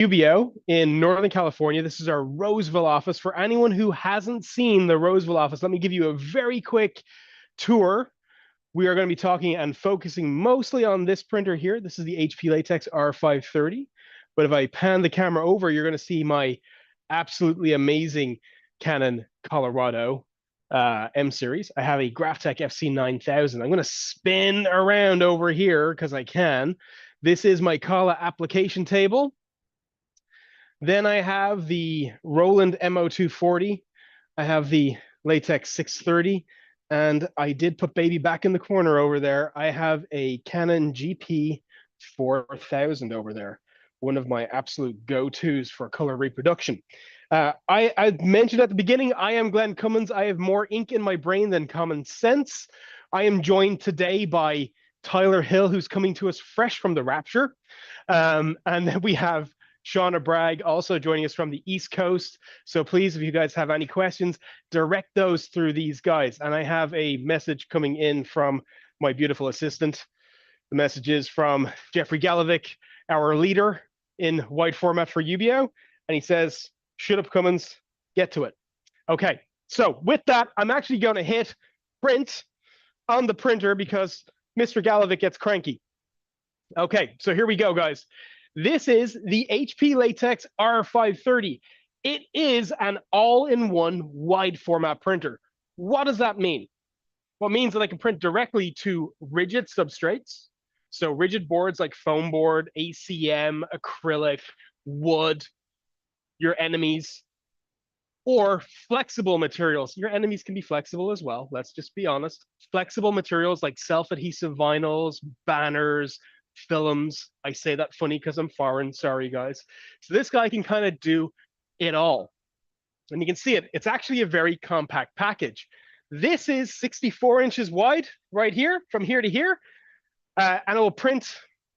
UBO in Northern California. This is our Roseville office. For anyone who hasn't seen the Roseville office, let me give you a very quick tour. We are going to be talking and focusing mostly on this printer here. This is the HP Latex R530. But if I pan the camera over, you're going to see my absolutely amazing Canon Colorado M series. I have a Graphtec FC9000. I'm going to spin around over here because I can. This is my Kala application table. Then I have the Roland MO240. I have the Latex 630. And I did put baby back in the corner over there. I have a Canon GP 4000 over there. One of my absolute go-tos for color reproduction. I mentioned at the beginning, I am Glenn Cummins. I have more ink in my brain than common sense. I am joined today by Tyler Hill, who's coming to us fresh from the Rapture. And then we have Shauna Bragg also joining us from the East Coast. So please, if you guys have any questions, direct those through these guys. And I have a message coming in from my beautiful assistant. The message is from Jeffrey Galovic, our leader in wide format for UBO. And he says, shut up, Cummins, get to it. Okay, so with that, I'm actually going to hit print on the printer because Mr. Galovic gets cranky. Okay, so here we go, guys. This is the HP Latex R530. It is an all-in-one wide format printer. What does that mean? Well, it means that I can print directly to rigid substrates. So rigid boards like foam board, ACM, acrylic, wood, your enemies, or flexible materials. Your enemies can be flexible as well. Let's just be honest. Flexible materials like self-adhesive vinyls, banners, films. I say that funny because I'm foreign. Sorry, guys. So this guy can kind of do it all. And you can see it. It's actually a very compact package. This is 64 inches wide right here, from here to here. And it will print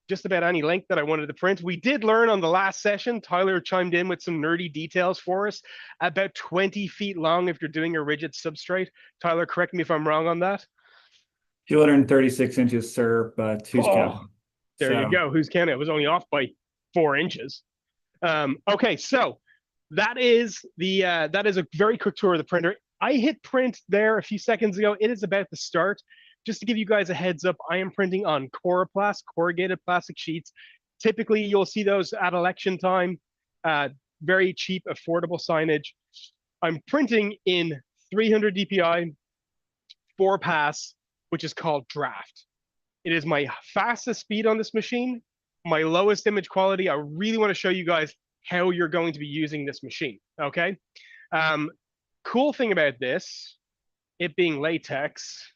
just about any length that I wanted to print. We did learn on the last session, Tyler chimed in with some nerdy details for us, about 20 feet long if you're doing a rigid substrate. Tyler, correct me if I'm wrong on that. 236 inches, sir, but who's counting? There you go. Who's counting? It was only off by 4 inches. Okay, so that is a very quick tour of the printer. I hit print there a few seconds ago. It is about to start. Just to give you guys a heads up, I am printing on Coroplast, corrugated plastic sheets. Typically, you'll see those at election time. Very cheap, affordable signage. I'm printing in 300 DPI, 4-pass, which is called draft. It is my fastest speed on this machine, my lowest image quality. I really want to show you guys how you're going to be using this machine, okay? Cool thing about this, it being latex,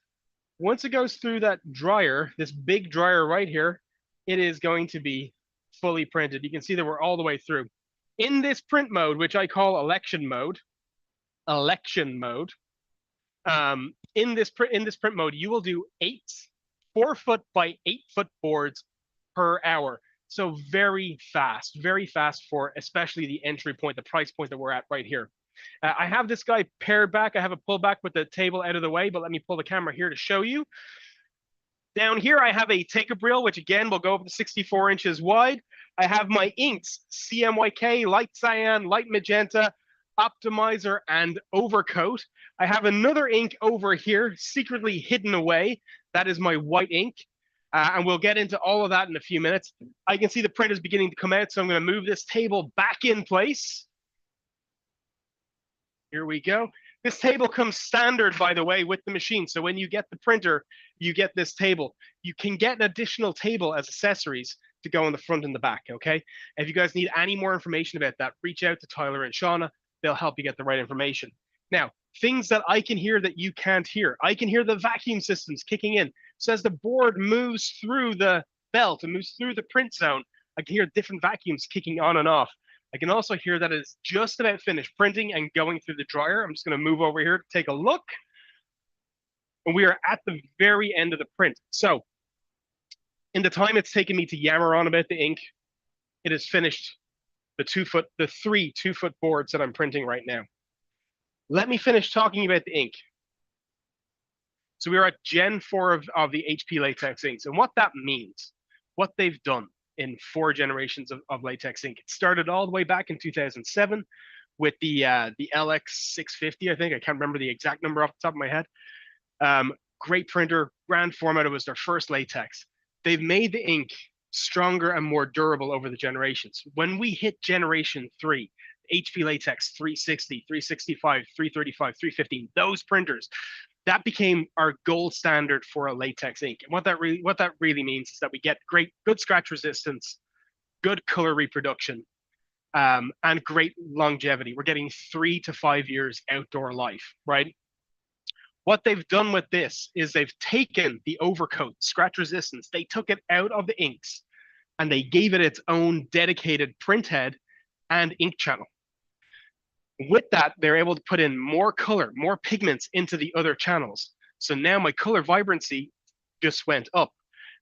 once it goes through that dryer, this big dryer right here, it is going to be fully printed. You can see that we're all the way through. In this print mode, which I call election mode, in this print mode, you will do 4 foot by 8 foot boards per hour. So very fast for especially the entry point, the price point that we're at right here. I have this guy paired back. I have a pull back with the table out of the way, but let me pull the camera here to show you. Down here, I have a take-a-breel, which again will go up to 64 inches wide. I have my inks, CMYK, light cyan, light magenta, optimizer, and overcoat. I have another ink over here, secretly hidden away. That is my white ink. And we'll get into all of that in a few minutes. I can see the print is beginning to come out, so I'm going to move this table back in place. Here we go. This table comes standard, by the way, with the machine. So when you get the printer, you get this table. You can get an additional table as accessories to go on the front and the back, okay? If you guys need any more information about that, reach out to Tyler and Shauna. They'll help you get the right information. Now, things that I can hear that you can't hear. I can hear the vacuum systems kicking in. So as the board moves through the belt and moves through the print zone, I can hear different vacuums kicking on and off. I can also hear that it's just about finished printing and going through the dryer. I'm just going to move over here to take a look. And we are at the very end of the print. So in the time it's taken me to yammer on about the ink, it has finished the 3 2-foot boards that I'm printing right now. Let me finish talking about the ink. So we are at Gen 4 of the HP Latex inks. And what that means, what they've done, in 4 generations of latex ink. It started all the way back in 2007 with the LX650, I think. I can't remember the exact number off the top of my head. Great printer, grand format. It was their first latex. They've made the ink stronger and more durable over the generations. When we hit generation 3, HP Latex 360, 365, 335, 315, those printers, that became our gold standard for a latex ink. And what that really means is that we get good scratch resistance, good color reproduction, and great longevity. We're getting 3 to 5 years outdoor life, right? What they've done with this is they've taken the overcoat, scratch resistance, they took it out of the inks and they gave it its own dedicated print head and ink channel. With that, they're able to put in more color, more pigments into the other channels. So now my color vibrancy just went up.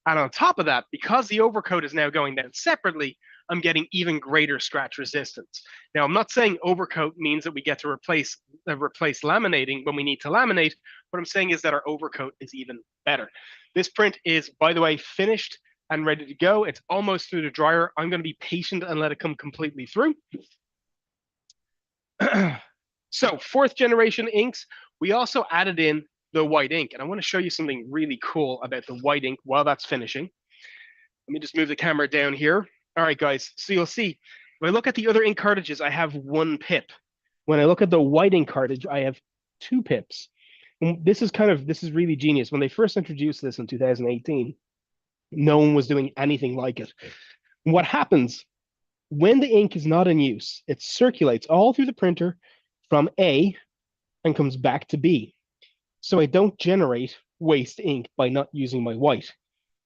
And on top of that, because the overcoat is now going down separately, I'm getting even greater scratch resistance. Now, I'm not saying overcoat means that we get to replace laminating when we need to laminate. What I'm saying is that our overcoat is even better. This print is, by the way, finished and ready to go. It's almost through the dryer. I'm going to be patient and let it come completely through. So 4th generation inks, we also added in the white ink. And I want to show you something really cool about the white ink while that's finishing. Let me just move the camera down here. All right, guys, so you'll see, when I look at the other ink cartridges, I have 1 pip. When I look at the white ink cartridge, I have 2 pips. And this is really genius. When they first introduced this in 2018, no one was doing anything like it. And what happens when the ink is not in use, it circulates all through the printer from A and comes back to B. So I don't generate waste ink by not using my white.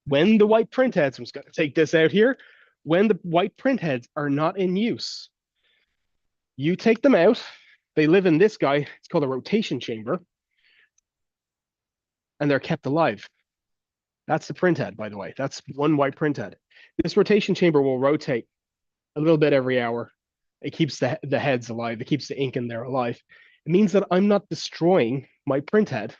When the white print heads, I'm just going to take this out here, when the white print heads are not in use, you take them out. They live in this guy. It's called a rotation chamber. And they're kept alive. That's the print head, by the way. That's 1 white print head. This rotation chamber will rotate a little bit every hour. It keeps the heads alive. It keeps the ink in there alive. It means that I'm not destroying my print head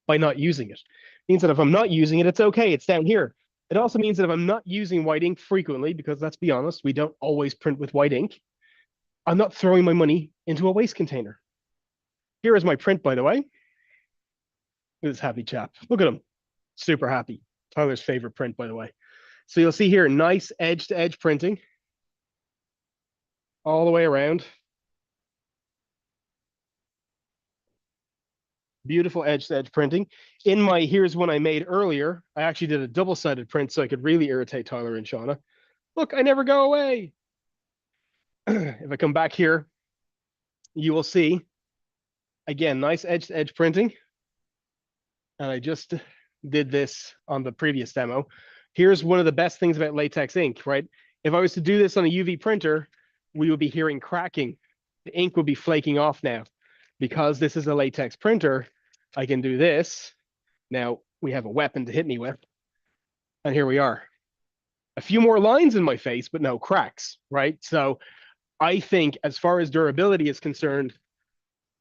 by not using it. It means that if I'm not using it, it's okay. It's down here. It also means that if I'm not using white ink frequently, because let's be honest, we don't always print with white ink, I'm not throwing my money into a waste container. Here is my print, by the way. Look at this happy chap. Look at him. Super happy. Tyler's favorite print, by the way. So you'll see here, nice edge-to-edge printing all the way around. Beautiful edge-to-edge printing. In my here's one I made earlier, I actually did a double-sided print so I could really irritate Tyler and Shauna. Look, I never go away. If I come back here, you will see, again, nice edge-to-edge printing. And I just did this on the previous demo. Here's one of the best things about latex ink, right? If I was to do this on a UV printer, we would be hearing cracking. The ink would be flaking off now. Because this is a latex printer, I can do this. Now we have a weapon to hit me with. And here we are. A few more lines in my face, but no cracks, right? So I think as far as durability is concerned,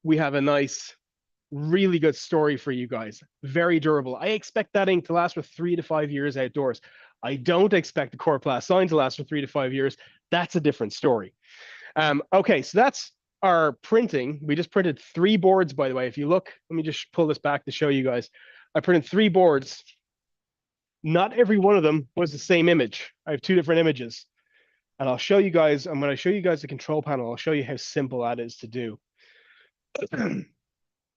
we have a nice, really good story for you guys. Very durable. I expect that ink to last for 3 to 5 years outdoors. I don't expect the Coroplast sign to last for 3 to 5 years. That's a different story. Okay, so that's our printing. We just printed 3 boards, by the way. If you look, let me just pull this back to show you guys. I printed 3 boards. Not every one of them was the same image. I have 2 different images. And I'll show you guys, and when I show you guys the control panel, I'll show you how simple that is to do.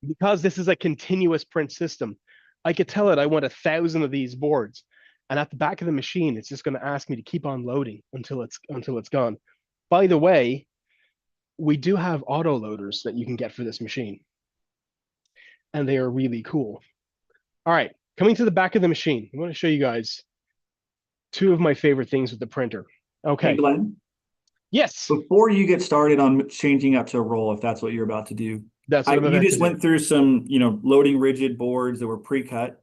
Because this is a continuous print system, I could tell it I want 1,000 of these boards. And at the back of the machine, it's just going to ask me to keep on loading until it's gone. By the way, we do have auto loaders that you can get for this machine. And they are really cool. All right, coming to the back of the machine, I want to show you guys 2 of my favorite things with the printer. Okay. Hey, Glenn, Yes. before you get started on changing up to a roll, if that's what you're about to do, That's what I'm you about just to went through some, loading rigid boards that were pre-cut,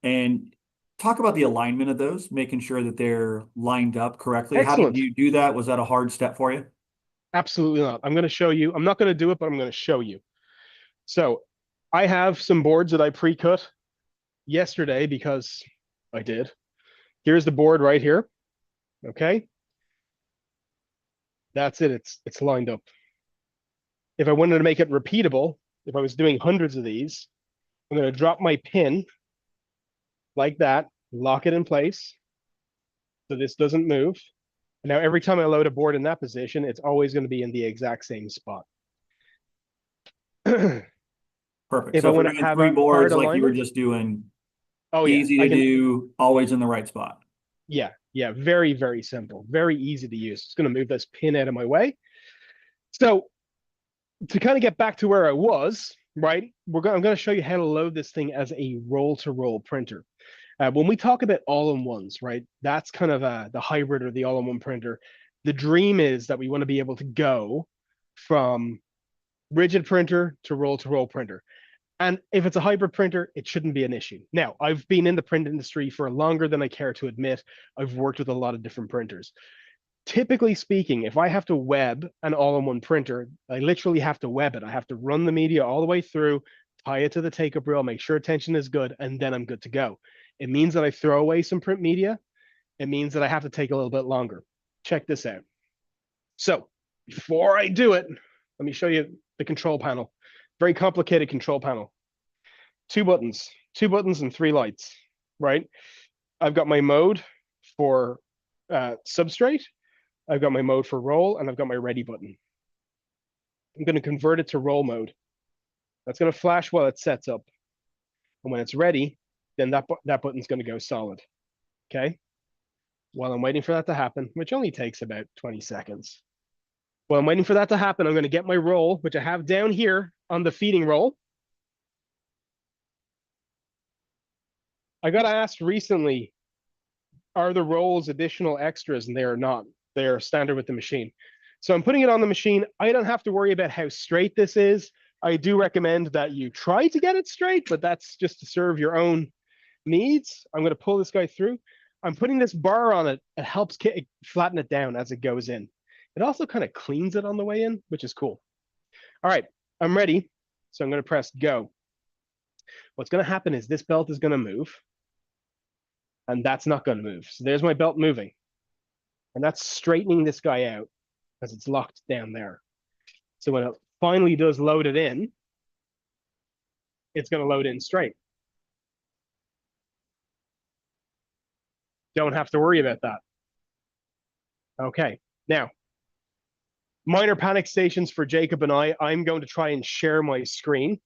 and talk about the alignment of those, making sure that they're lined up correctly. Excellent. How did you do that? Was that a hard step for you? Absolutely not. I'm going to show you. I'm not going to do it, but I'm going to show you. So I have some boards that I pre-cut yesterday because I did. Here's the board right here. Okay, that's it. It's lined up. If I wanted to make it repeatable, if I was doing hundreds of these, I'm going to drop my pin like that, lock it in place so this doesn't move. And now every time I load a board in that position, it's always going to be in the exact same spot. Perfect. If So I if we're want to doing have three a hard boards like you were alignment, just doing, oh yeah, easy I to can. do, always in the right spot. Yeah, very, very simple, very easy to use. It's going to move this pin out of my way. So to kind of get back to where I was, right, I'm going to show you how to load this thing as a roll-to-roll printer. When we talk about all-in-ones, right, that's kind of the hybrid or the all-in-one printer. The dream is that we want to be able to go from rigid printer to roll-to-roll printer. And if it's a hybrid printer, it shouldn't be an issue. Now, I've been in the print industry for longer than I care to admit. I've worked with a lot of different printers. Typically speaking, if I have to web an all-in-one printer, I literally have to web it. I have to run the media all the way through, tie it to the take-up reel, make sure tension is good, and then I'm good to go. It means that I throw away some print media. It means that I have to take a little bit longer. Check this out. So before I do it, let me show you the control panel. Very complicated control panel. Two buttons and three lights, right? I've got my mode for substrate. I've got my mode for roll, and I've got my ready button. I'm going to convert it to roll mode. That's going to flash while it sets up. And when it's ready, then that button's going to go solid. Okay. While I'm waiting for that to happen, which only takes about 20 seconds. While I'm waiting for that to happen, I'm going to get my roll, which I have down here on the feeding roll. I got asked recently, are the rolls additional extras? And they are not. They are standard with the machine. So I'm putting it on the machine. I don't have to worry about how straight this is. I do recommend that you try to get it straight, but that's just to serve your own needs. I'm going to pull this guy through. I'm putting this bar on it. It helps flatten it down as it goes in. It also kind of cleans it on the way in, which is cool. All right, I'm ready. So I'm going to press go. What's going to happen is this belt is going to move, and that's not going to move. So there's my belt moving. And that's straightening this guy out because it's locked down there. So when it finally does load it in, it's going to load in straight. Don't have to worry about that. Okay, now, minor panic stations for Jacob and I. I'm going to try and share my screen.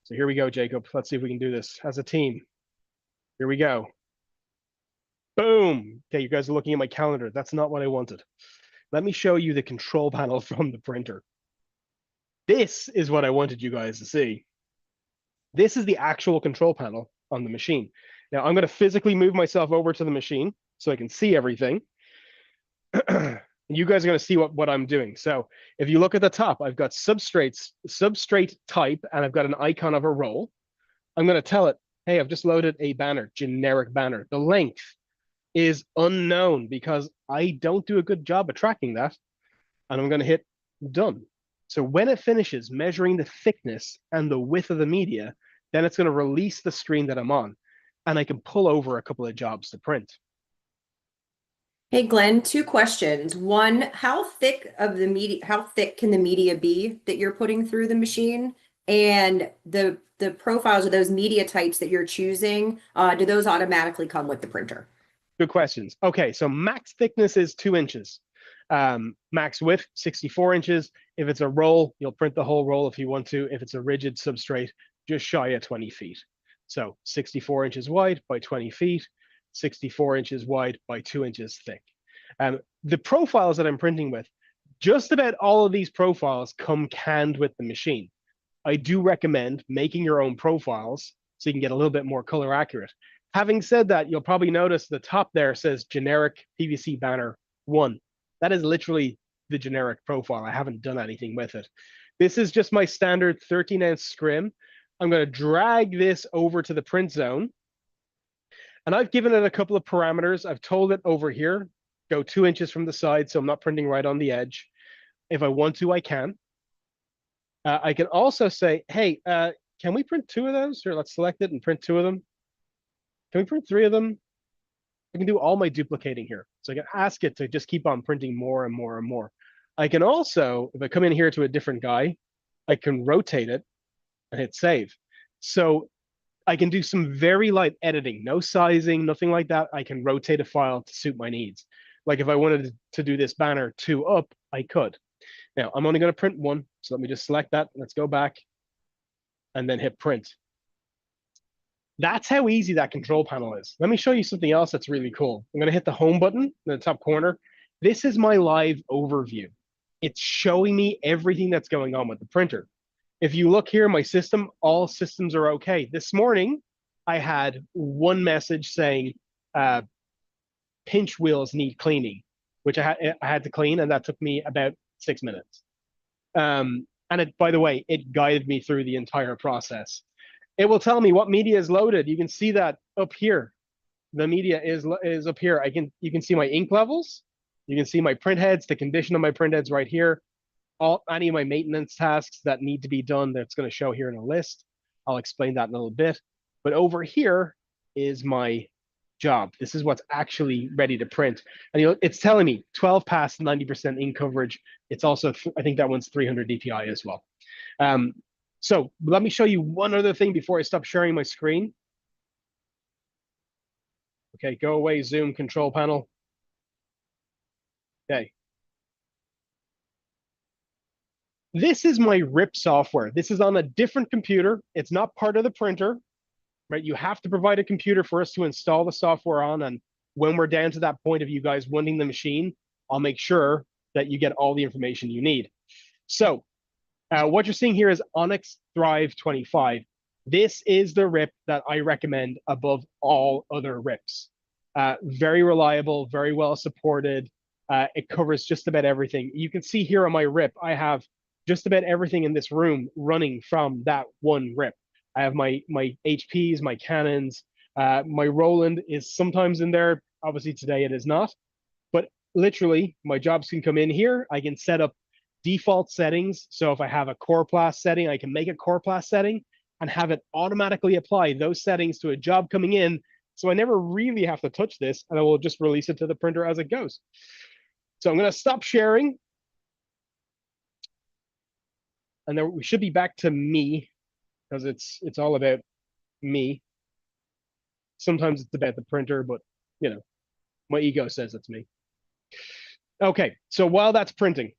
So here we go, Jacob. Let's see if we can do this as a team. Here we go. Boom. Okay, you guys are looking at my calendar. That's not what I wanted. Let me show you the control panel from the printer. This is what I wanted you guys to see. This is the actual control panel on the machine. Now I'm going to physically move myself over to the machine so I can see everything. You guys are going to see what I'm doing. So if you look at the top, I've got substrate type, and I've got an icon of a roll. I'm going to tell it, hey, I've just loaded a banner, generic banner. The length is unknown because I don't do a good job of tracking that. And I'm going to hit done. So when it finishes measuring the thickness and the width of the media, then it's going to release the screen that I'm on, and I can pull over a couple of jobs to print. Hey Glenn, two questions. One, how thick can the media be that you're putting through the machine? And the profiles of those media types that you're choosing, do those automatically come with the printer? Good questions. Okay, so max thickness is 2 inches. Max width, 64 inches. If it's a roll, you'll print the whole roll if you want to. If it's a rigid substrate, just shy of 20 feet. So 64 inches wide by 20 feet, 64 inches wide by 2 inches thick. The profiles that I'm printing with, just about all of these profiles come canned with the machine. I do recommend making your own profiles so you can get a little bit more color accurate. Having said that, you'll probably notice the top there says generic PVC banner 1. That is literally the generic profile. I haven't done anything with it. This is just my standard 13-ounce scrim. I'm going to drag this over to the print zone. And I've given it a couple of parameters. I've told it over here, go 2 inches from the side, so I'm not printing right on the edge. If I want to, I can. I can also say, hey, can we print 2 of those? Or let's select it and print 2 of them. Can we print 3 of them? I can do all my duplicating here. So I can ask it to just keep on printing more and more and more. I can also, if I come in here to a different guy, I can rotate it and hit save. So I can do some very light editing, no sizing, nothing like that. I can rotate a file to suit my needs. Like if I wanted to do this banner 2 up, I could. Now I'm only going to print 1. So let me just select that. Let's go back and then hit print. That's how easy that control panel is. Let me show you something else that's really cool. I'm going to hit the home button in the top corner. This is my live overview. It's showing me everything that's going on with the printer. If you look here, my system, all systems are okay. This morning, I had one message saying pinch wheels need cleaning, which I had to clean, and that took me about 6 minutes. And by the way, it guided me through the entire process. It will tell me what media is loaded. You can see that up here. The media is up here. You can see my ink levels. You can see my print heads, the condition of my print heads right here. Any of my maintenance tasks that need to be done, that's going to show here in a list. I'll explain that in a little bit. But over here is my job. This is what's actually ready to print. And it's telling me 12 pass, 90% ink coverage. It's also, I think that one's 300 DPI as well. So let me show you one other thing before I stop sharing my screen. Okay, go away, zoom, control panel. Okay. This is my RIP software. This is on a different computer. It's not part of the printer, right? You have to provide a computer for us to install the software on. And when we're down to that point of you guys wanting the machine, I'll make sure that you get all the information you need. So what you're seeing here is Onyx Thrive 25. This is the RIP that I recommend above all other RIPs. Very reliable, very well supported. It covers just about everything. You can see here on my RIP, I have just about everything in this room running from that one RIP. I have my HPs, my Canons, my Roland is sometimes in there. Obviously today it is not, but literally my jobs can come in here. I can set up default settings. So if I have a Core setting, I can make a Core setting and have it automatically apply those settings to a job coming in. So I never really have to touch this, and I will just release it to the printer as it goes. So I'm going to stop sharing. And then we should be back to me, because it's all about me. Sometimes it's about the printer, but you know, my ego says it's me. Okay, so while that's printing,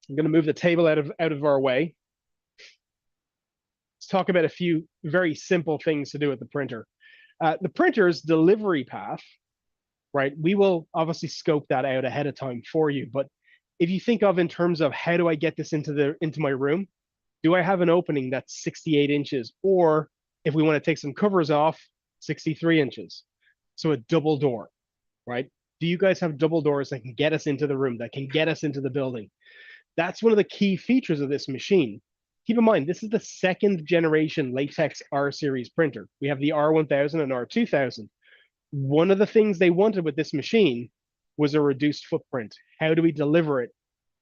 I'm going to move the table out of our way. Let's talk about a few very simple things to do with the printer. The printer's delivery path, right? We will obviously scope that out ahead of time for you, but if you think of in terms of how do I get this into my room, do I have an opening that's 68 inches? Or if we want to take some covers off, 63 inches. So a double door, right? Do you guys have double doors that can get us into the room, that can get us into the building? That's one of the key features of this machine. Keep in mind, this is the 2nd generation Latex R series printer. We have the R1000 and R2000. One of the things they wanted with this machine was a reduced footprint. How do we deliver it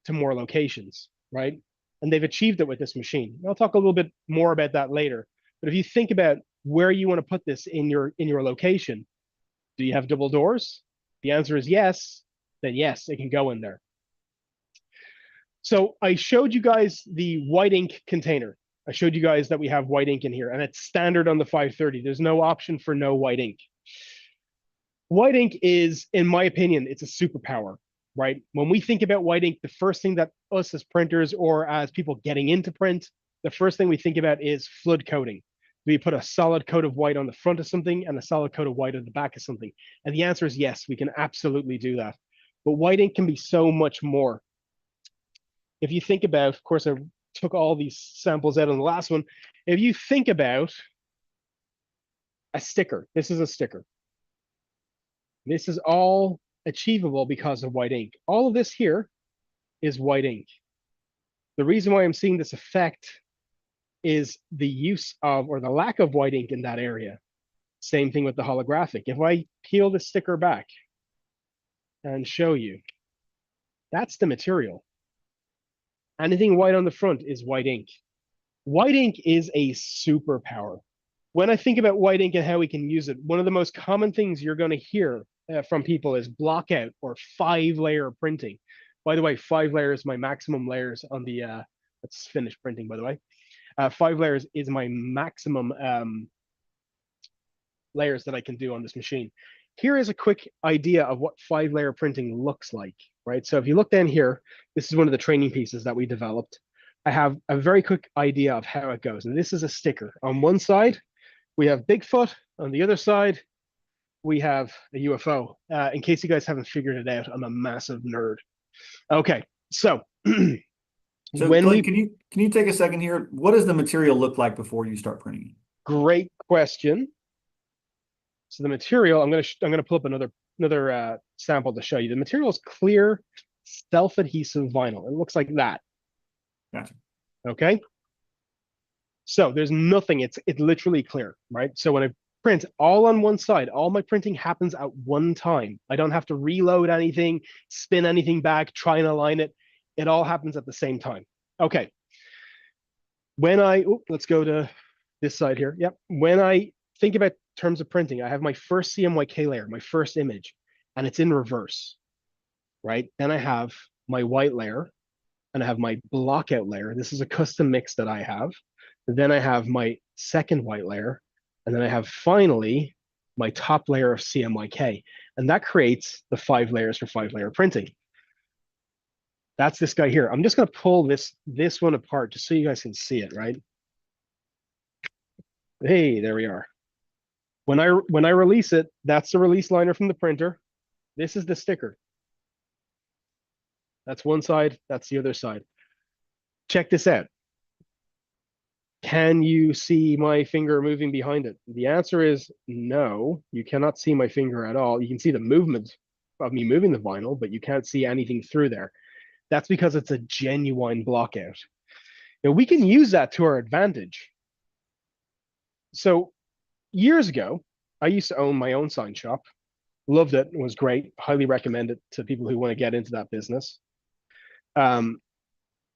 to more locations, right? And they've achieved it with this machine. I'll talk a little bit more about that later. But if you think about where you want to put this in your location, do you have double doors? The answer is yes. Then yes, it can go in there. So I showed you guys the white ink container. I showed you guys that we have white ink in here, and it's standard on the 530. There's no option for no white ink. White ink is, in my opinion, it's a superpower, right? When we think about white ink, the first thing that us as printers or as people getting into print, the first thing we think about is flood coating. Do we put a solid coat of white on the front of something and a solid coat of white on the back of something? And the answer is yes, we can absolutely do that. But white ink can be so much more. If you think about, of course, I took all these samples out on the last one. If you think about a sticker, this is a sticker. This is all achievable because of white ink. All of this here is white ink. The reason why I'm seeing this effect is the use of, or the lack of white ink in that area. Same thing with the holographic. If I peel the sticker back and show you, that's the material. Anything white on the front is white ink. White ink is a superpower. When I think about white ink and how we can use it, one of the most common things you're going to hear from people is blockout or 5-layer printing. By the way, 5 layers, my maximum layers on the, let's finish printing, by the way. 5 layers is my maximum layers that I can do on this machine. Here is a quick idea of what 5-layer printing looks like, right? So if you look down here, this is one of the training pieces that we developed. I have a very quick idea of how it goes. And this is a sticker. On one side, we have Bigfoot. On the other side, we have a UFO. In case you guys haven't figured it out, I'm a massive nerd. Okay, so So when Glenn, can you take a second here? What does the material look like before you start printing it? great question. So the material, I'm gonna pull up another sample to show you. The material is clear, self-adhesive vinyl. It looks like that. Gotcha. Okay. So there's nothing. It's literally clear, right? So when I print all on one side, all my printing happens at one time. I don't have to reload anything, spin anything back, try and align it. It all happens at the same time. Okay. Let's go to this side here. Yep. When I think about terms of printing, I have my first CMYK layer, my first image, and it's in reverse, right? Then I have my white layer, and I have my blockout layer. This is a custom mix that I have. Then I have my second white layer, and then I have finally my top layer of CMYK, and that creates the 5 layers for 5-layer printing. That's this guy here. I'm just going to pull this one apart just so you guys can see it, right? Hey, there we are. When I release it, that's the release liner from the printer. This is the sticker. That's one side, that's the other side. Check this out. Can you see my finger moving behind it? The answer is no, you cannot see my finger at all. You can see the movement of me moving the vinyl, but you can't see anything through there. That's because it's a genuine blockout. Now we can use that to our advantage. So years ago, I used to own my own sign shop. Loved it. It was great. Highly recommend it to people who want to get into that business.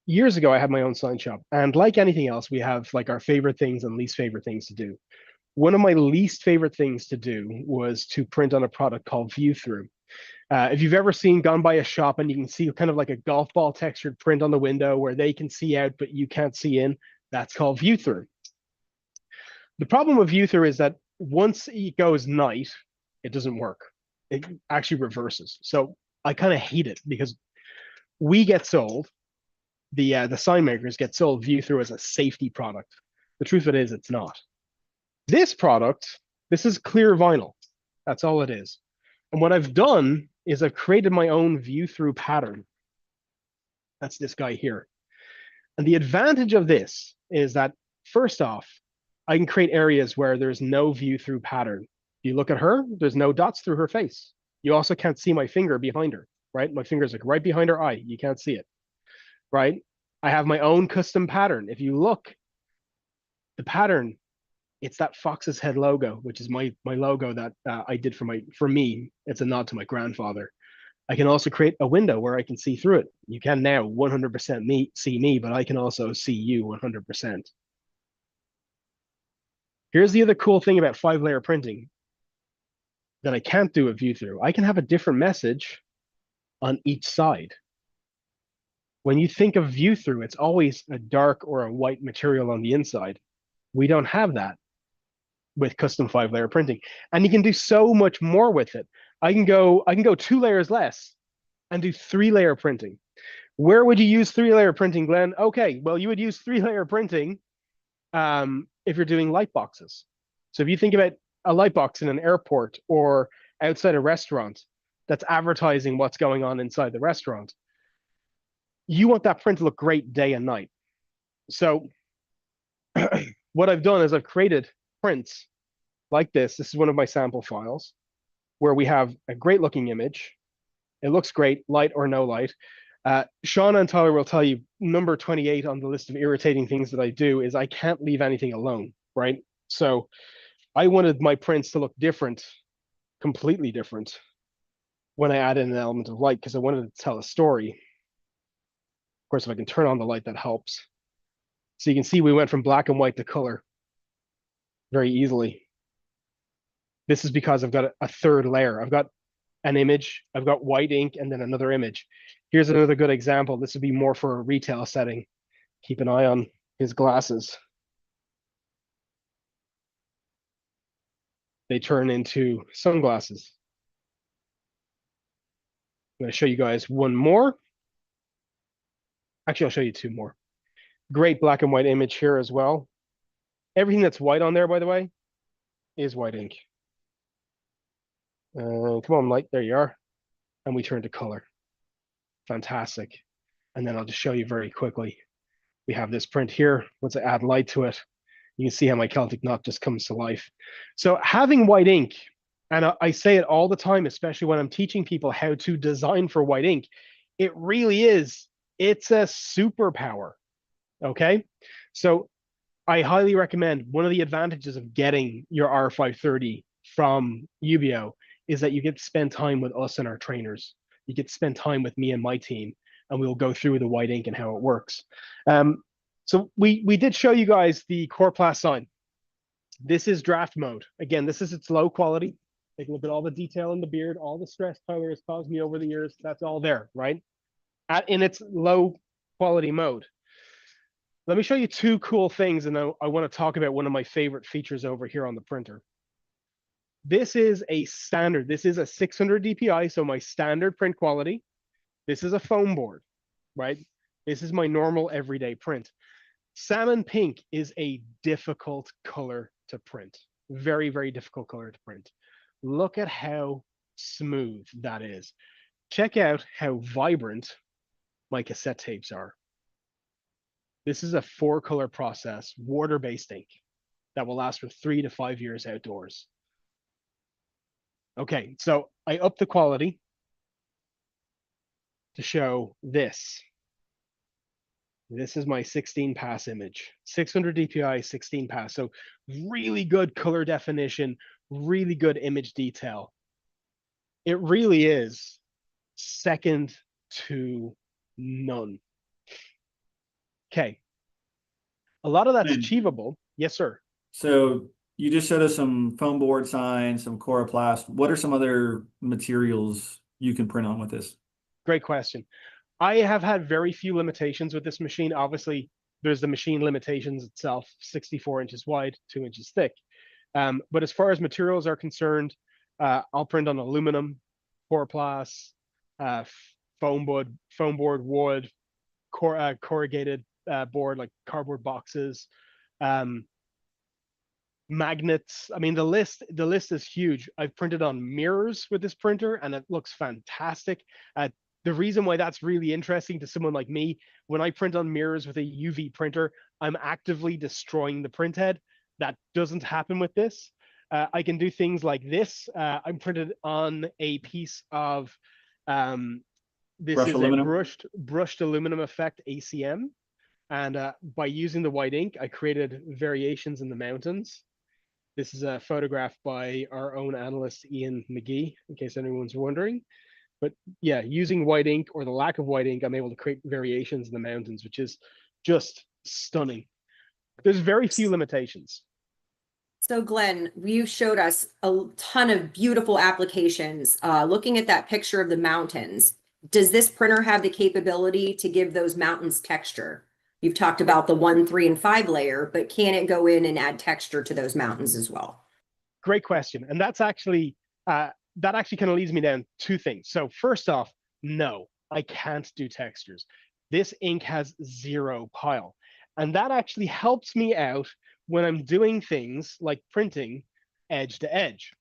Years ago, I had my own sign shop. And like anything else, we have like our favorite things and least favorite things to do. One of my least favorite things to do was to print on a product called View Through. If you've ever gone by a shop and you can see kind of like a golf ball textured print on the window where they can see out, but you can't see in, that's called View Through. The problem with View Through is that once it goes night, it doesn't work. It actually reverses. So I kind of hate it because we get sold, the sign makers get sold View Through as a safety product. The truth of it is it's not. This product, this is clear vinyl. That's all it is. And what I've done is I've created my own View Through pattern. That's this guy here. And the advantage of this is that, first off, I can create areas where there's no View Through pattern. If you look at her, there's no dots through her face. You also can't see my finger behind her, right? My finger's like right behind her eye. You can't see it, right? I have my own custom pattern. If you look, the pattern, it's that Fox's Head logo, which is my logo that I did for me. It's a nod to my grandfather. I can also create a window where I can see through it. You can now 100% see me, but I can also see you 100%. Here's the other cool thing about 5-layer printing that I can't do with View Through. I can have a different message on each side. When you think of View Through, it's always a dark or a white material on the inside. We don't have that with custom 5-layer printing. And you can do so much more with it. I can go 2 layers less and do 3-layer printing. Where would you use 3-layer printing, Glenn? Okay, well, you would use 3-layer printing if you're doing light boxes. So if you think about a light box in an airport or outside a restaurant that's advertising what's going on inside the restaurant, you want that print to look great day and night. So what I've done is I've created prints like this. This is one of my sample files where we have a great looking image. It looks great, light or no light. Sean and Tyler will tell you number 28 on the list of irritating things that I do is I can't leave anything alone, right? So I wanted my prints to look different, completely different when I added an element of light because I wanted to tell a story. Of course, if I can turn on the light, that helps. So you can see we went from black and white to color very easily. This is because I've got a third layer. I've got an image, I've got white ink, and then another image. Here's another good example. This would be more for a retail setting. Keep an eye on his glasses. They turn into sunglasses. I'm going to show you guys one more. Actually, I'll show you two more. Great black and white image here as well. Everything that's white on there, by the way, is white ink. Come on, light. There you are. And we turn to color. Fantastic. And then I'll just show you very quickly. We have this print here. Once I add light to it, you can see how my Celtic knot just comes to life. So having white ink, and I say it all the time, especially when I'm teaching people how to design for white ink, it really is, it's a superpower, okay? So I highly recommend, one of the advantages of getting your R530 from UBO is that you get to spend time with us and our trainers. You get to spend time with me and my team, and we'll go through the white ink and how it works. So we did show you guys the Coroplast sign. This is draft mode. Again, this is its low quality. Take a look at all the detail in the beard, all the stress Tyler has caused me over the years. That's all there, right? In its low quality mode. Let me show you two cool things, and I want to talk about one of my favorite features over here on the printer. This is a standard. This is a 600 DPI, so my standard print quality. This is a foam board, right? This is my normal everyday print. Salmon pink is a difficult color to print. Very, very difficult color to print. Look at how smooth that is. Check out how vibrant my cassette tapes are. This is a 4-color process, water-based ink that will last for 3 to 5 years outdoors. Okay, so I upped the quality to show this. This is my 16 pass image, 600 DPI, 16 pass. So really good color definition, really good image detail. It really is second to none. Okay. A lot of that's achievable. Yes, sir. So you just showed us some foam board signs, some Coroplast. What are some other materials you can print on with this? Great question. I have had very few limitations with this machine. Obviously, there's the machine limitations itself, 64 inches wide, 2 inches thick. But as far as materials are concerned, I'll print on aluminum, Coroplast, foam board, wood, corrugated board, like cardboard boxes, magnets. I mean, the list is huge. I've printed on mirrors with this printer, and it looks fantastic. The reason why that's really interesting to someone like me, when I print on mirrors with a UV printer, I'm actively destroying the print head. That doesn't happen with this. I can do things like this. I'm printed on a piece of, this is a brushed aluminum effect ACM. And by using the white ink, I created variations in the mountains. This is a photograph by our own analyst, Ian McGee, in case anyone's wondering. But yeah, using white ink or the lack of white ink, I'm able to create variations in the mountains, which is just stunning. There's very few limitations. So Glenn, you showed us a ton of beautiful applications. Looking at that picture of the mountains, does this printer have the capability to give those mountains texture? You've talked about the 1, 3, and 5 layer, but can it go in and add texture to those mountains as well? Great question. And that's actually, that actually kind of leads me down two things. So first off, no, I can't do textures. This ink has 0 pile. And that actually helps me out when I'm doing things like printing edge to edge.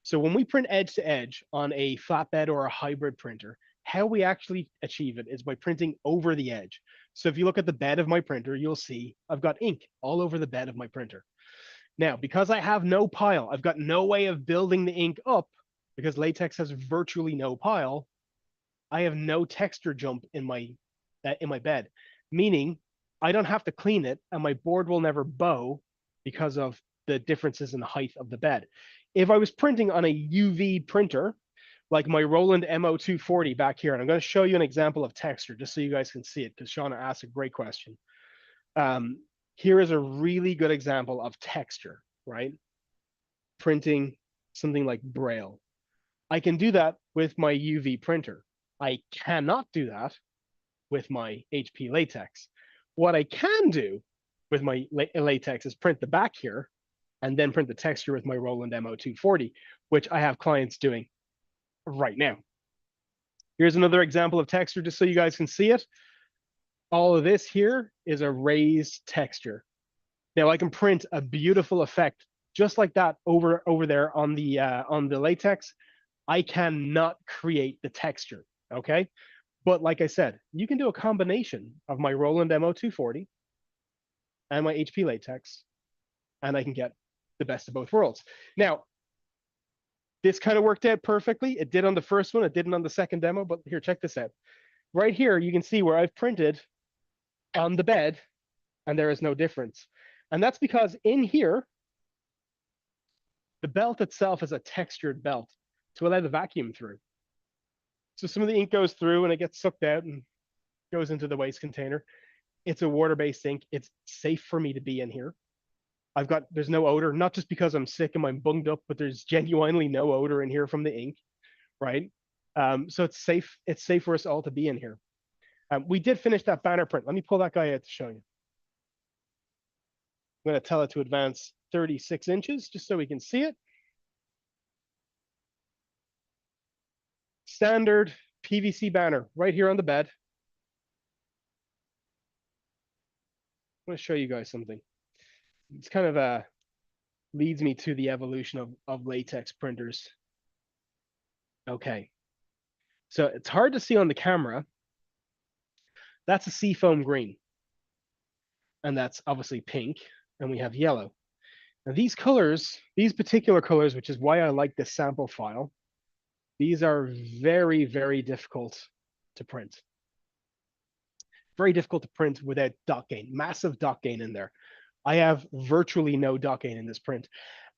So when we print edge to edge on a flatbed or a hybrid printer, how we actually achieve it is by printing over the edge. So if you look at the bed of my printer, you'll see I've got ink all over the bed of my printer. Now, because I have no pile, I've got no way of building the ink up because latex has virtually no pile. I have no texture jump in my bed, meaning I don't have to clean it and my board will never bow because of the differences in the height of the bed. If I was printing on a UV printer, like my Roland MO240 back here, and I'm going to show you an example of texture just so you guys can see it, because Shauna asked a great question. Here is a really good example of texture, right? Printing something like Braille. I can do that with my UV printer. I cannot do that with my HP Latex. What I can do with my Latex is print the back here and then print the texture with my Roland MO240, which I have clients doing right now. Here's another example of texture just so you guys can see it. All of this here is a raised texture. Now I can print a beautiful effect just like that over there on the latex. I cannot create the texture, okay? But like I said, you can do a combination of my Roland MO240 and my HP latex, and I can get the best of both worlds. Now, this kind of worked out perfectly. It did on the first one, it didn't on the second demo, but here, check this out. Right here, you can see where I've printed on the bed, and there is no difference. And that's because in here, the belt itself is a textured belt to allow the vacuum through. So some of the ink goes through and it gets sucked out and goes into the waste container. It's a water-based ink. It's safe for me to be in here. There's no odor, not just because I'm sick and I'm bunged up, but there's genuinely no odor in here from the ink, right? So it's safe. It's safe for us all to be in here. We did finish that banner print. Let me pull that guy out to show you. I'm going to tell it to advance 36 inches just so we can see it. Standard PVC banner right here on the bed. I'm going to show you guys something. It's kind of leads me to the evolution of latex printers. Okay. So it's hard to see on the camera. That's a seafoam green. And that's obviously pink. And we have yellow. Now these colors, these particular colors, which is why I like this sample file, these are very, very difficult to print. Very difficult to print without dot gain, massive dot gain in there. I have virtually no dot gain in this print.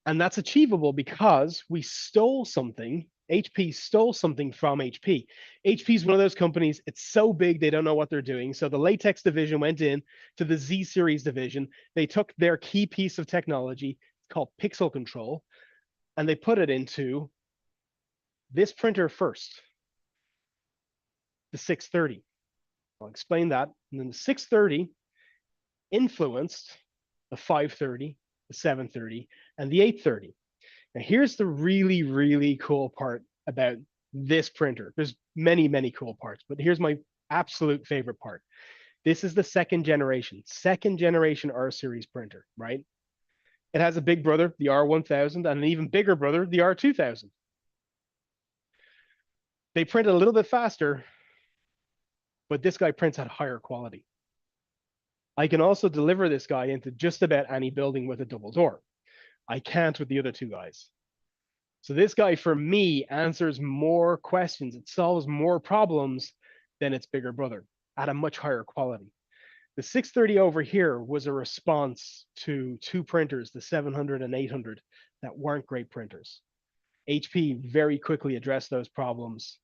And that's achievable because we stole something. HP stole something from HP. HP is one of those companies, it's so big, they don't know what they're doing. So the latex division went in to the Z series division. They took their key piece of technology called pixel control, and they put it into this printer first, the 630. I'll explain that. And then the 630 influenced the 530, the 730, and the 830. Now here's the really, really cool part about this printer. There's many, many cool parts, but here's my absolute favorite part. This is the second generation R series printer, right? It has a big brother, the R1000, and an even bigger brother, the R2000. They print a little bit faster, but this guy prints at higher quality. I can also deliver this guy into just about any building with a double door. I can't with the other two guys. So this guy, for me, answers more questions. It solves more problems than its bigger brother at a much higher quality. The 630 over here was a response to two printers, the 700 and 800, that weren't great printers. HP very quickly addressed those problems,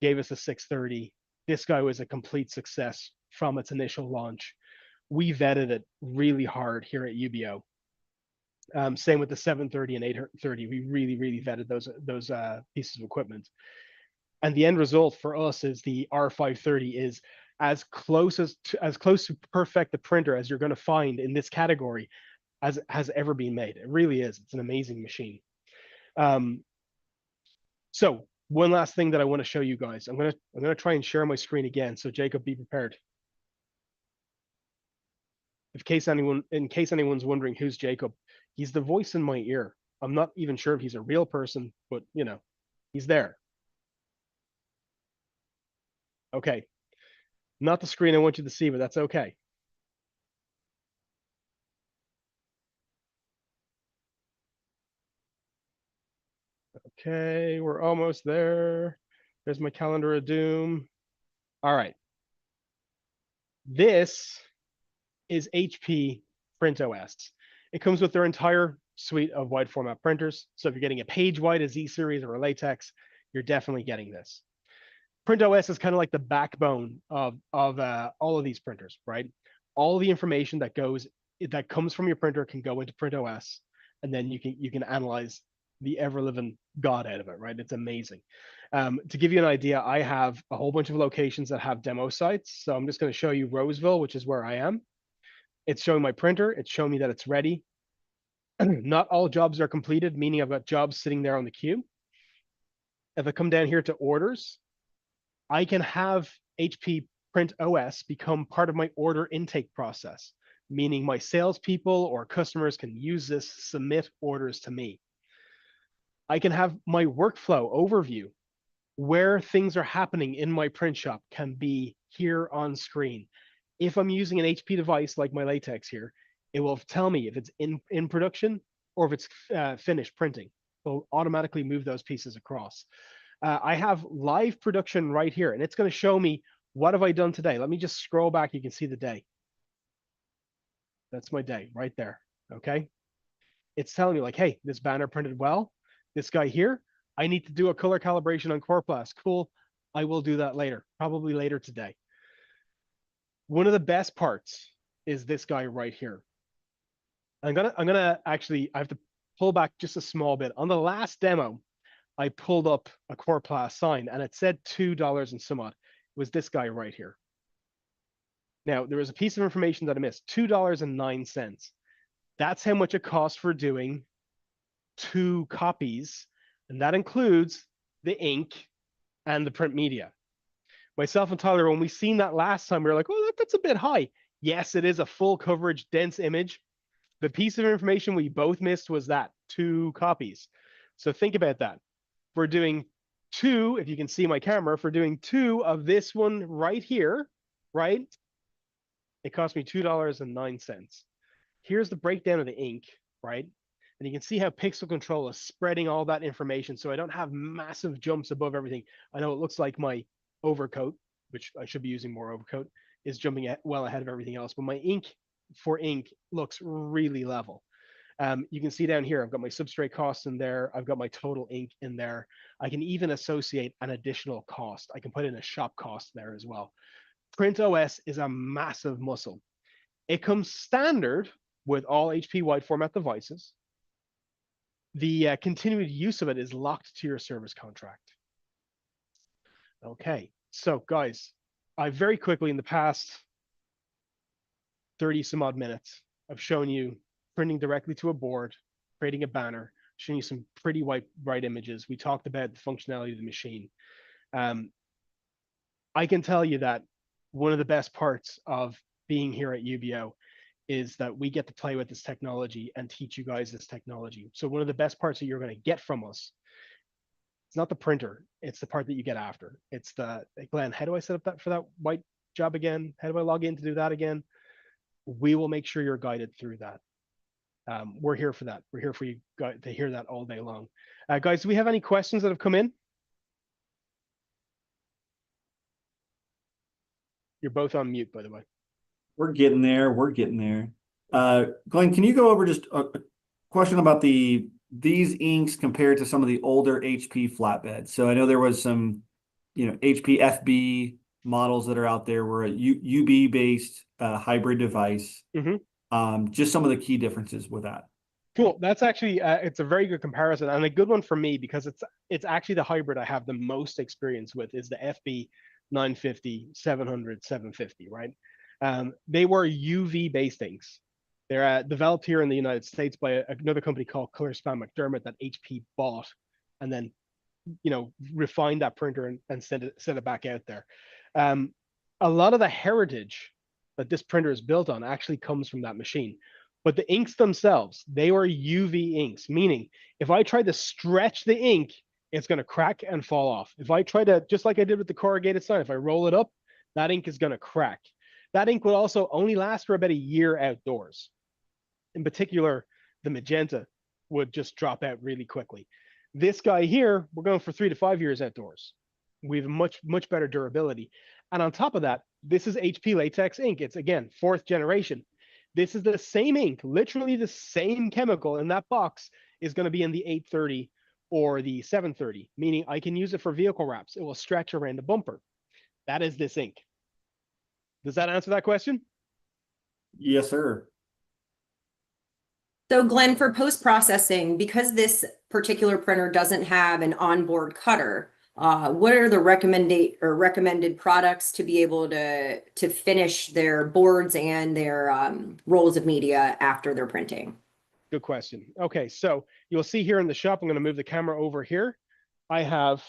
gave us a 630. This guy was a complete success from its initial launch. We vetted it really hard here at UBO. Same with the 730 and 830. We really, really vetted those pieces of equipment. And the end result for us is the R530 is as close to perfect a printer as you're going to find in this category as has ever been made. It really is. It's an amazing machine. So one last thing that I want to show you guys. I'm gonna try and share my screen again. So Jacob, be prepared. In case anyone's wondering who's Jacob, he's the voice in my ear. I'm not even sure if he's a real person, but you know, he's there. Okay. Not the screen I want you to see, but that's okay. Okay, we're almost there. There's my calendar of doom. All right. This is HP PrintOS. It comes with their entire suite of wide format printers. So if you're getting a page wide, a Z series, or a latex, you're definitely getting this. PrintOS is kind of like the backbone of all of these printers, right? All the information that comes from your printer can go into PrintOS, and then you can analyze the ever living god out of it, right? It's amazing. To give you an idea, I have a whole bunch of locations that have demo sites. So I'm just going to show you Roseville, which is where I am. It's showing my printer. It's showing me that it's ready. Not all jobs are completed, meaning I've got jobs sitting there on the queue. If I come down here to orders, I can have HP PrintOS become part of my order intake process, meaning my salespeople or customers can use this, submit orders to me. I can have my workflow overview where things are happening in my print shop can be here on screen. If I'm using an HP device like my Latex here, it will tell me if it's in production or if it's finished printing. It'll automatically move those pieces across. I have live production right here, and it's going to show me what have I done today. Let me just scroll back. You can see the day. That's my day right there. Okay. It's telling me like, hey, this banner printed well. This guy here, I need to do a color calibration on Corplast. Cool. I will do that later, probably later today. One of the best parts is this guy right here. I'm gonna actually, I have to pull back just a small bit. On the last demo, I pulled up a Corplast sign and it said $2 and some odd. It was this guy right here. Now, there was a piece of information that I missed, $2.09. That's how much it costs for doing 2 copies, and that includes the ink and the print media. Myself and Tyler, when we seen that last time, we were like, oh, that's a bit high. Yes, it is a full coverage, dense image. The piece of information we both missed was that 2 copies. So think about that. We're doing 2, if you can see my camera, for doing 2 of this one right here, right? It cost me $2.09. Here's the breakdown of the ink, right? And you can see how pixel control is spreading all that information. So I don't have massive jumps above everything. I know it looks like my overcoat, which I should be using more overcoat, is jumping well ahead of everything else. But my ink for ink looks really level. You can see down here, I've got my substrate costs in there. I've got my total ink in there. I can even associate an additional cost. I can put in a shop cost there as well. PrintOS is a massive muscle. It comes standard with all HP wide format devices. The continued use of it is locked to your service contract. Okay, so guys, I very quickly in the past 30 some odd minutes, I've shown you printing directly to a board, creating a banner, showing you some pretty bright images. We talked about the functionality of the machine. I can tell you that one of the best parts of being here at UBO is that we get to play with this technology and teach you guys this technology. So one of the best parts that you're going to get from us, it's not the printer, it's the part that you get after. It's the, Glenn, how do I set up that for that white job again? How do I log in to do that again? We will make sure you're guided through that. We're here for that. We're here for you to hear that all day long. Guys, do we have any questions that have come in? You're both on mute, by the way. We're getting there. We're getting there. Glenn, can you go over just a question about these inks compared to some of the older HP flatbeds? So I know there was some, HP FB models that are out there were a UB based hybrid device. Just some of the key differences with that. Cool. That's actually it's a very good comparison and a good one for me because it's actually the hybrid I have the most experience with is the FB 950, 700, 750, right? They were UV based inks. They're developed here in the United States by another company called Clearspan McDermott that HP bought and then, refined that printer and sent it back out there. A lot of the heritage that this printer is built on actually comes from that machine. But the inks themselves, they were UV inks, meaning if I try to stretch the ink, it's going to crack and fall off. If I try to, just like I did with the corrugated sign, if I roll it up, that ink is going to crack. That ink would also only last for about a year outdoors. In particular, the magenta would just drop out really quickly. This guy here, we're going for 3 to 5 years outdoors. We have much better durability. And on top of that, this is HP latex ink. It's, again, 4th generation. This is the same ink, literally the same chemical in that box is going to be in the 830 or the 730, meaning I can use it for vehicle wraps. It will stretch around the bumper. That is this ink. Does that answer that question? Yes, sir. So Glenn, for post-processing, because this particular printer doesn't have an onboard cutter, what are the recommended products to be able to finish their boards and their rolls of media after they're printing? Good question. Okay, so you'll see here in the shop, I'm going to move the camera over here. I have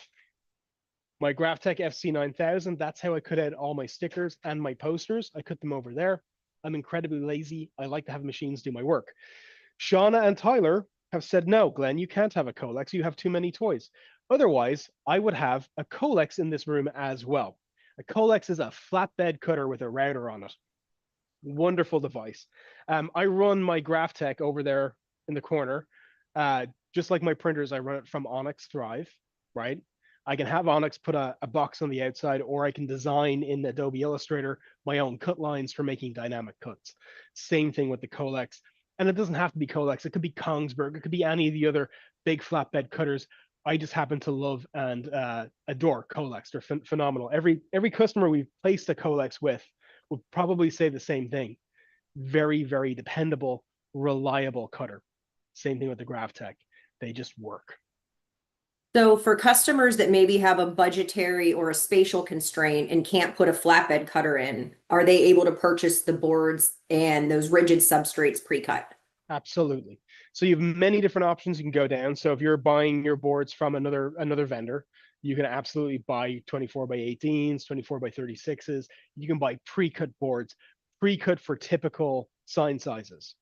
my GraphTech FC9000. That's how I cut out all my stickers and my posters. I cut them over there. I'm incredibly lazy. I like to have machines do my work. Shauna and Tyler have said, no, Glenn, you can't have a Colex. You have too many toys. Otherwise, I would have a Colex in this room as well. A Colex is a flatbed cutter with a router on it. Wonderful device. I run my GraphTech over there in the corner. Just like my printers, I run it from Onyx Thrive, right? I can have Onyx put a box on the outside, or I can design in Adobe Illustrator my own cut lines for making dynamic cuts. Same thing with the Colex. And it doesn't have to be Colex. It could be Kongsberg. It could be any of the other big flatbed cutters. I just happen to love and adore Colex. They're phenomenal. Every customer we've placed a Colex with would probably say the same thing. Very, very dependable, reliable cutter. Same thing with the GraphTech. They just work. So for customers that maybe have a budgetary or a spatial constraint and can't put a flatbed cutter in, are they able to purchase the boards and those rigid substrates pre-cut? Absolutely. So you have many different options you can go down. So if you're buying your boards from another vendor, you can absolutely buy 24 by 18s, 24 by 36s. You can buy pre-cut boards, pre-cut for typical sign sizes.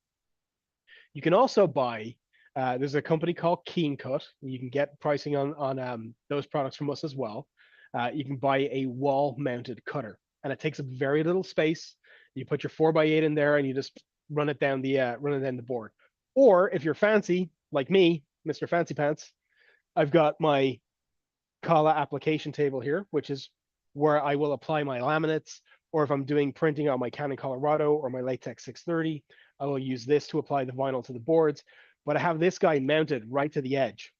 You can also buy, there's a company called Keen Cut. You can get pricing on those products from us as well. You can buy a wall-mounted cutter, and it takes up very little space. You put your 4x8 in there, and you just run it down the board. Or if you're fancy, like me, Mr. Fancy Pants, I've got my Kala application table here, which is where I will apply my laminates, or if I'm doing printing on my Canon Colorado or my Latex 630, I will use this to apply the vinyl to the boards. But I have this guy mounted right to the edge.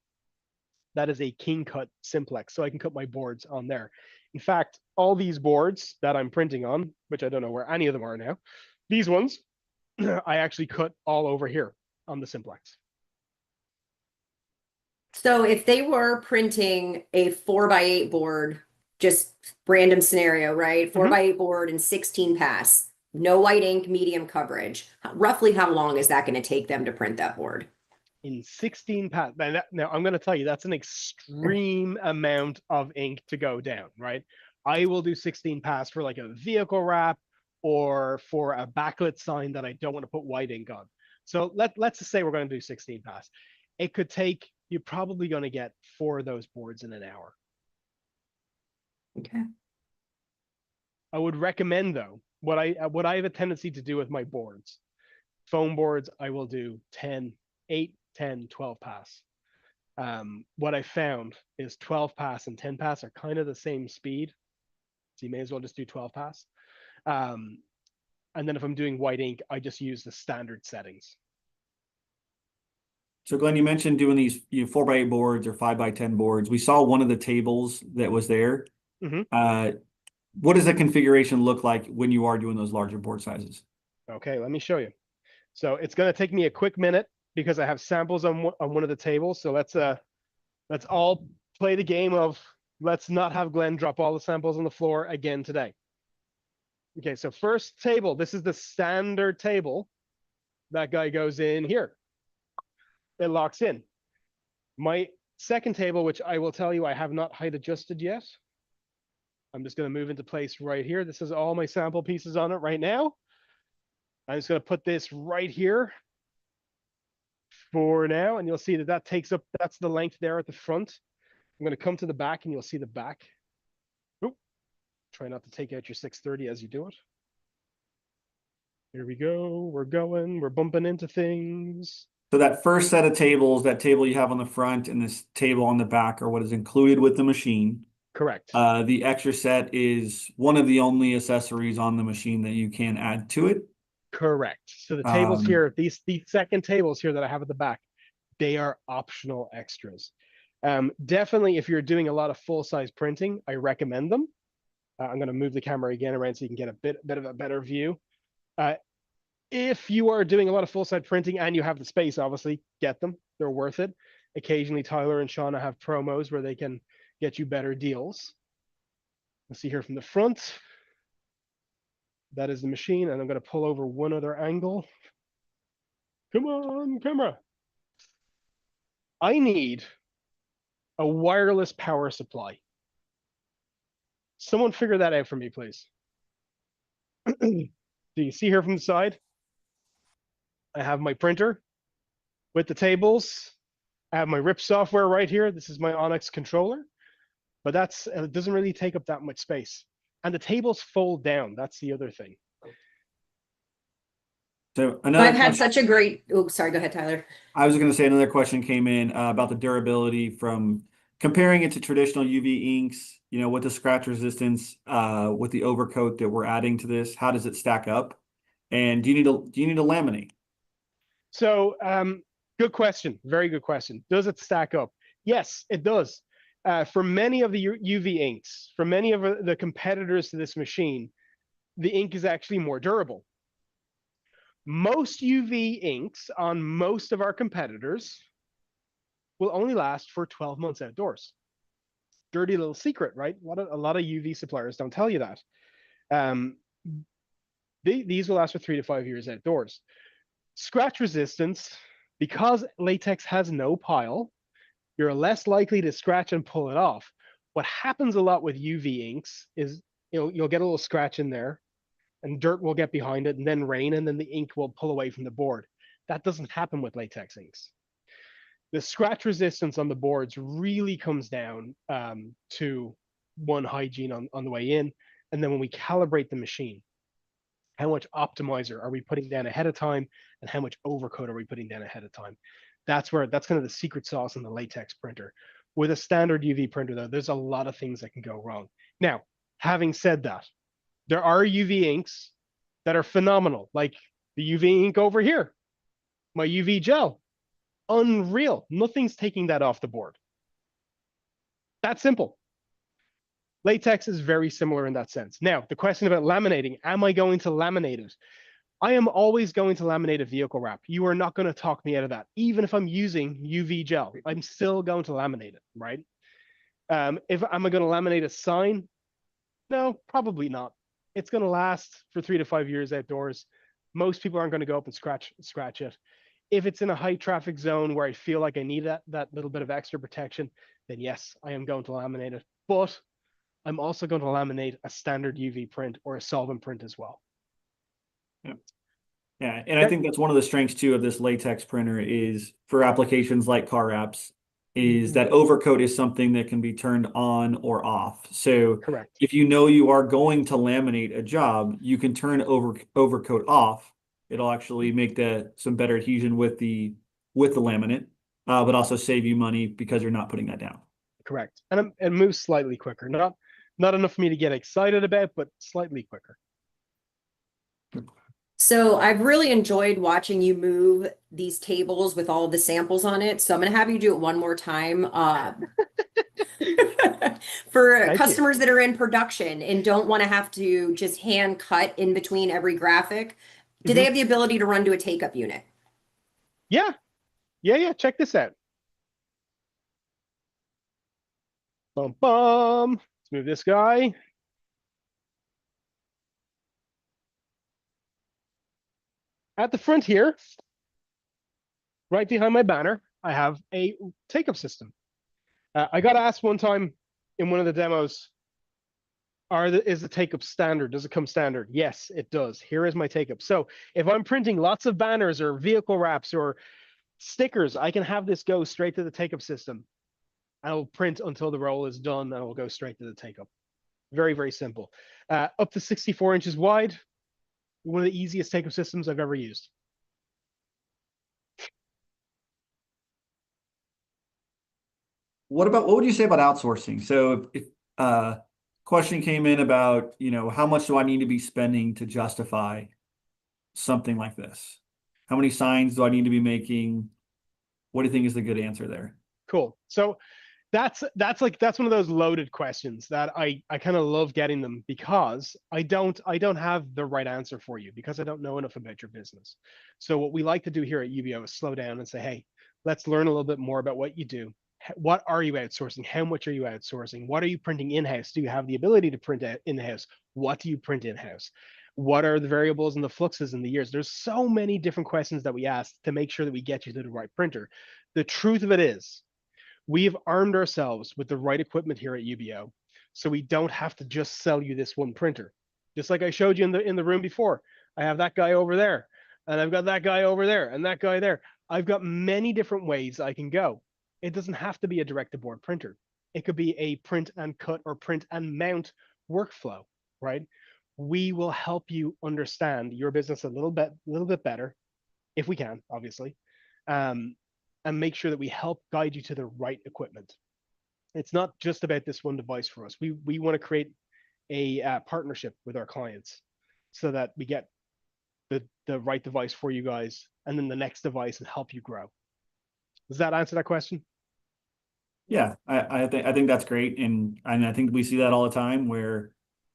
That is a King Cut Simplex, so I can cut my boards on there. In fact, all these boards that I'm printing on, which I don't know where any of them are now, these ones, I actually cut all over here on the Simplex. So if they were printing a 4x8 board, just random scenario, right? 4x8 board and 16 pass, no white ink, medium coverage. Roughly how long is that going to take them to print that board? In 16 pass. Now I'm going to tell you, that's an extreme amount of ink to go down, right? I will do 16 pass for like a vehicle wrap or for a backlit sign that I don't want to put white ink on. So let's just say we're going to do 16 pass. It could take, you're probably going to get 4 of those boards in an hour. Okay. I would recommend though, what I have a tendency to do with my boards, foam boards, I will do 10, 8, 10, 12 pass. What I found is 12 pass and 10 pass are kind of the same speed. So you may as well just do 12 pass. And then if I'm doing white ink, I just use the standard settings. So Glenn, you mentioned doing these 4x8 boards or 5x10 boards. We saw one of the tables that was there. What does the configuration look like when you are doing those larger board sizes? Okay, let me show you. So it's going to take me a quick minute because I have samples on one of the tables. So let's all play the game of let's not have Glenn drop all the samples on the floor again today. Okay, so first table, this is the standard table. That guy goes in here. It locks in. My second table, which I will tell you I have not height adjusted yet. I'm just going to move into place right here. This is all my sample pieces on it right now. I'm just going to put this right here for now, and you'll see that that takes up, that's the length there at the front. I'm going to come to the back, and you'll see the back. Oop. Try not to take out your 630 as you do it. Here we go. We're going. We're bumping into things. So that first set of tables, that table you have on the front and this table on the back are what is included with the machine. Correct. The extra set is one of the only accessories on the machine that you can add to it. Correct. So the tables here, these second tables here that I have at the back, they are optional extras. Definitely, if you're doing a lot of full-size printing, I recommend them. I'm going to move the camera again around so you can get a bit of a better view. If you are doing a lot of full-side printing and you have the space, obviously get them. They're worth it. Occasionally, Tyler and Shauna have promos where they can get you better deals. Let's see here from the front. That is the machine, and I'm going to pull over one other angle. Come on, camera. I need a wireless power supply. Someone figure that out for me, please. Do you see here from the side? I have my printer with the tables. I have my RIP software right here. This is my Onyx controller, but it doesn't really take up that much space. And the tables fold down. That's the other thing. So another I've had question, such a great, oh, sorry, go ahead, Tyler. I was going to say another question came in about the durability from comparing it to traditional UV inks, you know, with the scratch resistance, with the overcoat that we're adding to this, how does it stack up? And do you need to laminate? So, good question. Very good question. Does it stack up? Yes, it does. For many of the UV inks, for many of the competitors to this machine, the ink is actually more durable. Most UV inks on most of our competitors will only last for 12 months outdoors. Dirty little secret, right? A lot of UV suppliers don't tell you that. These will last for 3 to 5 years outdoors. Scratch resistance, because latex has no pile, you're less likely to scratch and pull it off. What happens a lot with UV inks is you'll get a little scratch in there, and dirt will get behind it, and then rain, and then the ink will pull away from the board. That doesn't happen with latex inks. The scratch resistance on the boards really comes down to one, hygiene on the way in, and then when we calibrate the machine, how much optimizer are we putting down ahead of time, and how much overcoat are we putting down ahead of time? That's kind of the secret sauce in the latex printer. With a standard UV printer, though, there's a lot of things that can go wrong. Now, having said that, there are UV inks that are phenomenal, like the UV ink over here, my UV gel. Unreal. Nothing's taking that off the board. That's simple. Latex is very similar in that sense. Now, the question about laminating, am I going to laminate it? I am always going to laminate a vehicle wrap. You are not going to talk me out of that. Even if I'm using UV gel, I'm still going to laminate it, right? If am I going to laminate a sign? No, probably not. It's going to last for 3 to 5 years outdoors. Most people aren't going to go up and scratch it. If it's in a high traffic zone where I feel like I need that little bit of extra protection, then yes, I am going to laminate it. But I'm also going to laminate a standard UV print or a solvent print as well. Yeah, and I think that's one of the strengths too of this latex printer is for applications like car wraps, is that overcoat is something that can be turned on or off. So Correct. if you know you are going to laminate a job, you can turn overcoat off. It'll actually make some better adhesion with the laminate, but also save you money because you're not putting that down. Correct. And it moves slightly quicker. Not enough for me to get excited about, but slightly quicker. So I've really enjoyed watching you move these tables with all the samples on it. So I'm going to have you do it one more time. For customers that are in production and don't want to have to just hand cut in between every graphic, do they have the ability to run to a take-up unit? Yeah. Check this out. Bum, bum. Let's move this guy. At the front here, right behind my banner, I have a take-up system. I got asked one time in one of the demos, is the take-up standard? Does it come standard? Yes, it does. Here is my take-up. So if I'm printing lots of banners or vehicle wraps or stickers, I can have this go straight to the take-up system. I'll print until the roll is done, and it will go straight to the take-up. Very, very simple. Up to 64 inches wide. One of the easiest take-up systems I've ever used. What would you say about outsourcing? So if question came in about, how much do I need to be spending to justify something like this? How many signs do I need to be making? What do you think is the good answer there? Cool. So That's one of those loaded questions that I kind of love getting them, because I don't have the right answer for you, because I don't know enough about your business. So what we like to do here at UBO is slow down and say, hey, let's learn a little bit more about what you do. What are you outsourcing? How much are you outsourcing? What are you printing in-house? Do you have the ability to print in-house? What do you print in-house? What are the variables and the fluxes in the years? There's so many different questions that we ask to make sure that we get you to the right printer. The truth of it is, we've armed ourselves with the right equipment here at UBO, so we don't have to just sell you this one printer. Just like I showed you in the room before, I have that guy over there, and I've got that guy over there, and that guy there. I've got many different ways I can go. It doesn't have to be a direct-to-board printer. It could be a print and cut or print and mount workflow, right? We will help you understand your business a little bit better, if we can, obviously. And make sure that we help guide you to the right equipment. It's not just about this one device for us. We want to create a partnership with our clients so that we get the right device for you guys, and then the next device, and help you grow. Does that answer that question? Yeah, I think that's great, and I think we see that all the time, where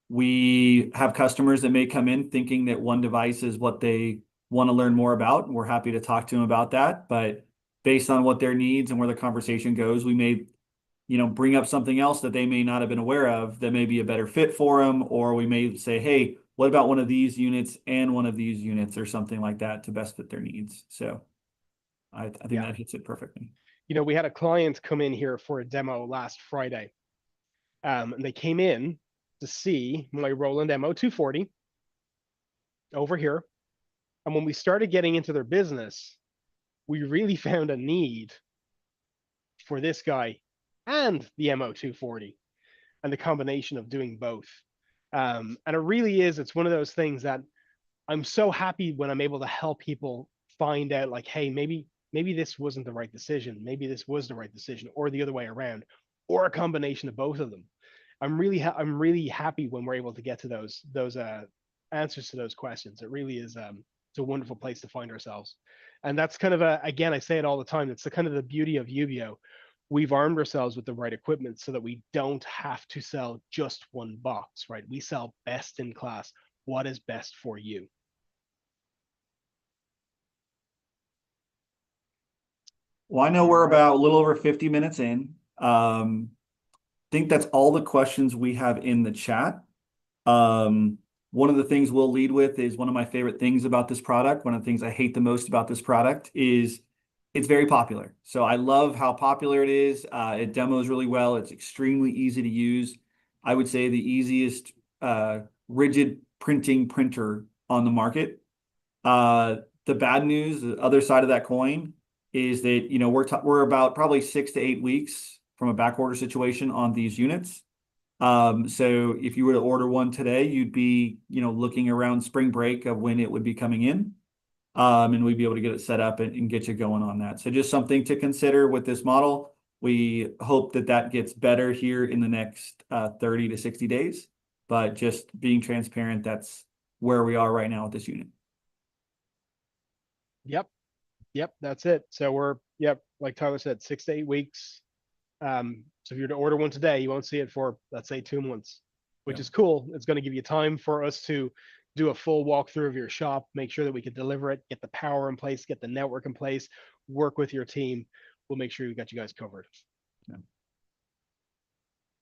we have customers that may come in thinking that one device is what they want to learn more about, and we're happy to talk to them about that. But based on what their needs and where the conversation goes, we may, bring up something else that they may not have been aware of that may be a better fit for them, or we may say, hey, what about one of these units and one of these units, or something like that, to best fit their needs. So I think that hits it perfectly. We had a client come in here for a demo last Friday. And they came in to see my Roland MO240 over here. And when we started getting into their business, we really found a need for this guy and the MO240, and the combination of doing both. And it really is, it's one of those things that I'm so happy when I'm able to help people find out, like, hey, maybe this wasn't the right decision. Maybe this was the right decision, or the other way around, or a combination of both of them. I'm really happy when we're able to get to those answers to those questions. It really is it's a wonderful place to find ourselves. And that's kind of again, I say it all the time, it's the kind of the beauty of UBO. We've armed ourselves with the right equipment so that we don't have to sell just one box, right? We sell best in class. What is best for you? Well, I know we're about a little over 50 minutes in. Think that's all the questions we have in the chat. One of the things we'll lead with is one of my favorite things about this product. One of the things I hate the most about this product is it's very popular. So I love how popular it is. It demos really well. It's extremely easy to use. I would say the easiest rigid printing printer on the market. The bad news, the other side of that coin, is that we're about probably 6 to 8 weeks from a back order situation on these units. So if you were to order one today, you'd be looking around spring break of when it would be coming in. And we'd be able to get it set up and get you going on that. So just something to consider with this model. We hope that gets better here in the next 30 to 60 days, but just being transparent, that's where we are right now with this unit. Yep, that's it. So we're, like Tyler said, 6 to 8 weeks. So if you're to order one today, you won't see it for, let's say, 2 months, which is cool. It's going to give you time for us to do a full walkthrough of your shop, make sure that we can deliver it, get the power in place, get the network in place, work with your team. We'll make sure we got you guys covered. Yeah.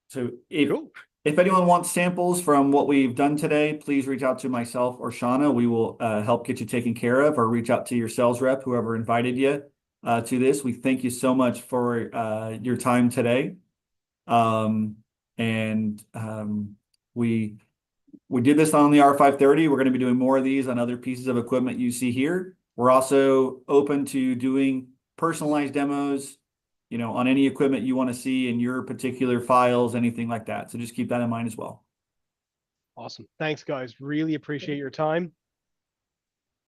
So if anyone wants samples from what we've done today, please reach out to myself or Shauna. We will help get you taken care of, or reach out to your sales rep, whoever invited you to this. We thank you so much for your time today. We did this on the R530. We're going to be doing more of these on other pieces of equipment you see here. We're also open to doing personalized demos, on any equipment you want to see in your particular files, anything like that. So just keep that in mind as well. Awesome. Thanks, guys. Really appreciate your time.